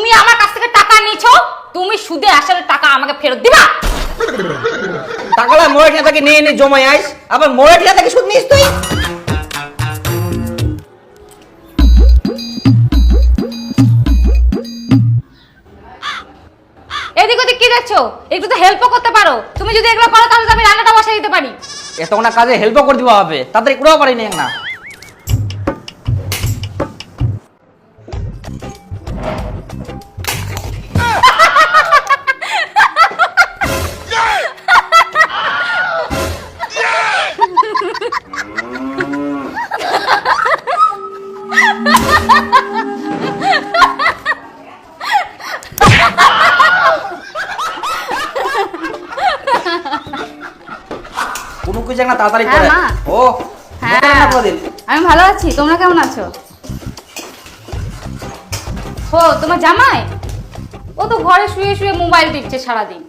তুমি আমার কাছ থেকে টাকা নিছো, তুমি সুদে আসলে টাকা আমাকে ফেরত দিবা। টাকাটা মোড়ে টিয়া থেকে নিয়ে নিয়ে জমাই আইস, আবার মোড়ে টিয়া থেকে সুদ নিস তুই। এদিক ওদিক কি দেখছো? একটু তো হেল্পও করতে পারো। তুমি যদি এগুলো করো তাহলে তো আমি রান্নাটা বসাই দিতে পারি। এতক্ষণ কাজে হেল্পও করে দিবা হবে, তাড়াতাড়ি করেও পারিনি না। কোনো কিছু একটা তাড়াতাড়ি করে। ও হ্যাঁ, আমি ভালো আছি, তোমরা কেমন আছো? ও তোমার জামাই, ও তো ঘরে শুয়ে শুয়ে মোবাইল টিপছে সারাদিন।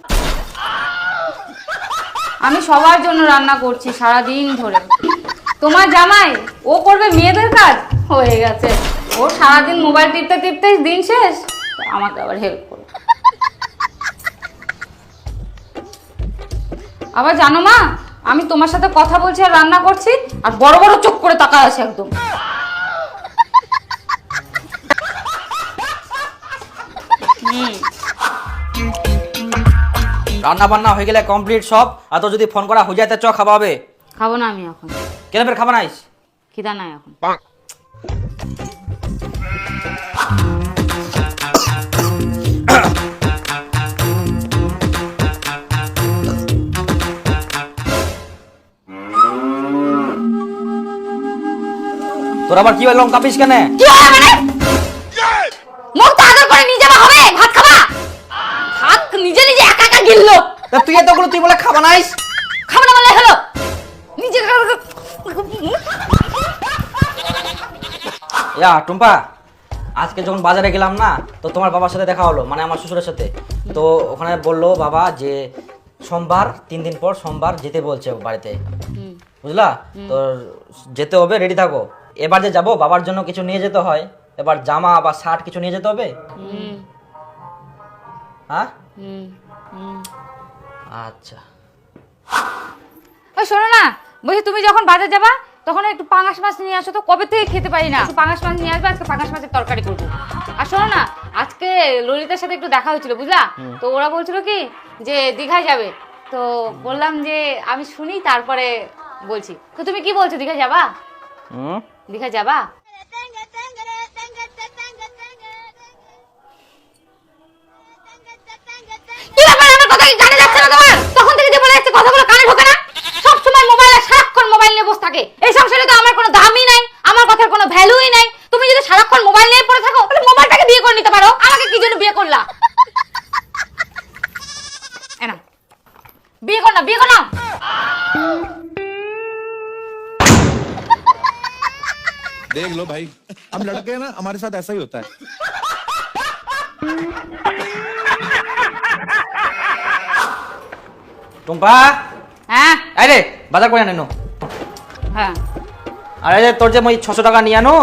আমি সবার জন্য রান্না করছি সারাদিন ধরে। তোমার জামাই ও করবে মেয়েদের কাজ, হয়ে গেছে। ও সারাদিন মোবাইল টিপতে টিপতে দিন শেষ, আমাকে আবার হেল্প করবে। আবার জানো মা, আমি তোমার সাথে কথা বলছি আর রান্না করছি, আর বড় বড় চোখ করে তাকায় আছে একদম। রান্না বান্না হয়ে গেলে কমপ্লিট সব, আর তো যদি ফোন করা হয়ে যায় চ খাওয়া হবে। খাবো না আমি এখন, কেন ফের খাবা নাইস? খিদা নাই এখন। তোর আবার কি লঙ্কা পিস কেন? কি হবে মানে? মুখ তো আদর করে নিয়ে যাওয়া হবে, ভাত খাবা? ভাত নিজে নিজে একা একা গিললো। তা তুই এতগুলো তুই বলে খাবা নাইস? খাবো না বলে হলো, নিজে। ইয়া টুম্পা, আজকে যখন বাজারে গেলাম না, তো তোমার বাবার সাথে দেখা হলো, মানে আমার শ্বশুরের সাথে। তো ওখানে বললো বাবা যে সোমবার 3 দিন পর সোমবার যেতে বলছে বাড়িতে, বুঝলা? তো যেতে হবে, রেডি থাকো। এবার যে যাবো বাবার জন্য কিছু নিয়ে যেতে হয়, এবার জামা বা শার্ট কিছু নিয়ে যেতে হবে। হ্যাঁ আচ্ছা। ওই শোনো না, বলছি তুমি যখন বাজার যাবা তখন একটু পাঙাশ মাছ নিয়ে আসো তো, কবে থেকে খেতে পারি না। একটু পাঙাশ মাছ নিয়ে আসবে, আজকে পাঙাশ মাছের তরকারি করবো। আর শোনো না, আজকে ললিতার সাথে একটু দেখা হয়েছিল, বুঝলা? তো ওরা বলছিল কি যে দীঘায় যাবে, তো বললাম যে আমি শুনি তারপরে বলছি। তো তুমি কি বলছো, দীঘায় যাবা? দীঘায় যাবা? কি ব্যাপার, আমার কথা কি কানে যাচ্ছে না তোমার? তখন থেকে যে বলে যাচ্ছে কথাগুলো কানে ঢোকে না। সব সময় মোবাইলে, সারাক্ষণ মোবাইল নিয়ে বসে থাকে। এই সংসারে তো আমার কোনো দামই নাই, আমার কথার কোনো ভ্যালুই নাই। তুমি যদি সারাক্ষণ মোবাইল নিয়ে পড়ে থাকো তাহলে মোবাইলটাকে বিয়ে করে নিতে পারো। আমাকে কি জন্য বিয়ে করলা? এনা বিয়ে কর না, বিয়ে কর না। देख लो भाई, हम लड़के हैं ना, हमारे साथ ऐसा ही होता है। টুম্পা, হ্যাঁ আরে বাজার করে আনো। হ্যাঁ, আরে যে তোর যে মই 600 টাকা নিয়ে আনো।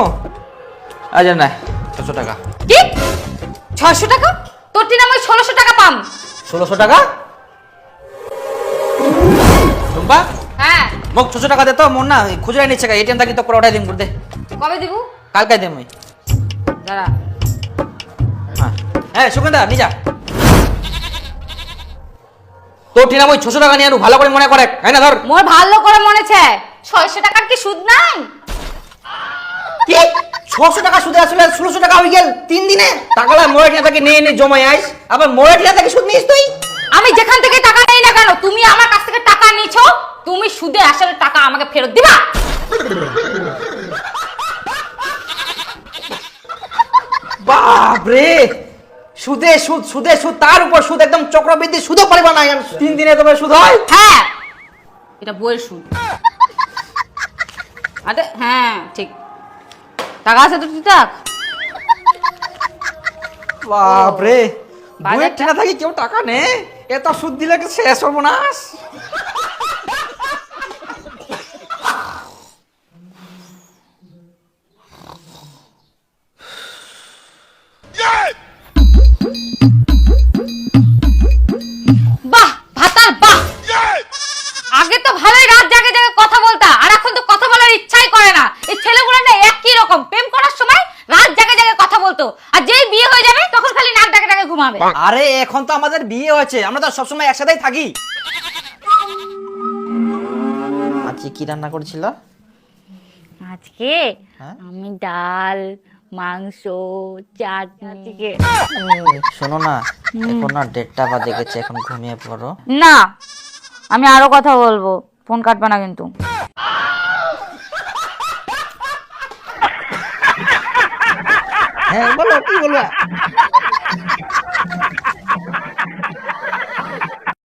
আরে না 600 টাকা। কি 600 টাকা? তোর টিনা আমি 1600 টাকা পাম। 1600 টাকা? টুম্পা হ্যাঁ, মোক 600 টাকা দে তো, মন না খুচরা নিচ্ছে, এটিএম থাকি তো করে ওঠাই দিম দে। কবে দিব? কালকে দেম মই। দাঁড়া। হ্যাঁ হ্যাঁ, সুগন্ধা নিয়ে যা। তোর টিনা মই 600 টাকা নিয়ে আনো, ভালো করে মনে করে, তাই না? ধর মোর ভালো করে মনেছে 600 টাকার কি সুদ নাই? কি 600 টাকা সুদে আসলে 1600 টাকা হয়ে গেল 3 দিনে। টাকাটা মোড়ে টিয়া থেকে নিয়ে নিয়ে জমাই আইস, আবার মোড়ে টিয়া থেকে সুদ নিস তুই। আমি যেখান থেকে টাকা নেই না কেন, তুমি আমার কাছ থেকে টাকা নিছো, তুমি সুদে আসলে টাকা আমাকে ফেরত দিবা। বাপ রে, সুদে সুদ, সুদে সুদ, তার উপর সুদ, একদম চক্রবৃদ্ধি, সুদও পারিবা না। 3 দিনে তোমার সুদ হয়? হ্যাঁ, এটা বইয়ের সুদ। আরে হ্যাঁ ঠিক, টাকা আছে তো তুই থাক। বাপ রে, বাজারটা- বইয়ের টিনা থাকি কেউ টাকা নে, এত সুদ দিলে কি শেষ সর্বনাশ। মতো, আর যেই বিয়ে হয়ে যাবে তখন খালি নাক ডাকে ডাকে ঘুমাবে। আরে এখন তো আমাদের বিয়ে হয়েছে, আমরা তো সবসময় একসাথেই থাকি। আজকে কি রান্না করেছিল? আজকে হ্যাঁ? আমি ডাল, মাংস, চাটনি। শোনো না, এখন না 1:30 বাজে গেছে, এখন ঘুমিয়ে পড়ো। না, আমি আরো কথা বলবো, ফোন কাটবে না কিন্তু। হ্যাঁ বলো, কি বলবা?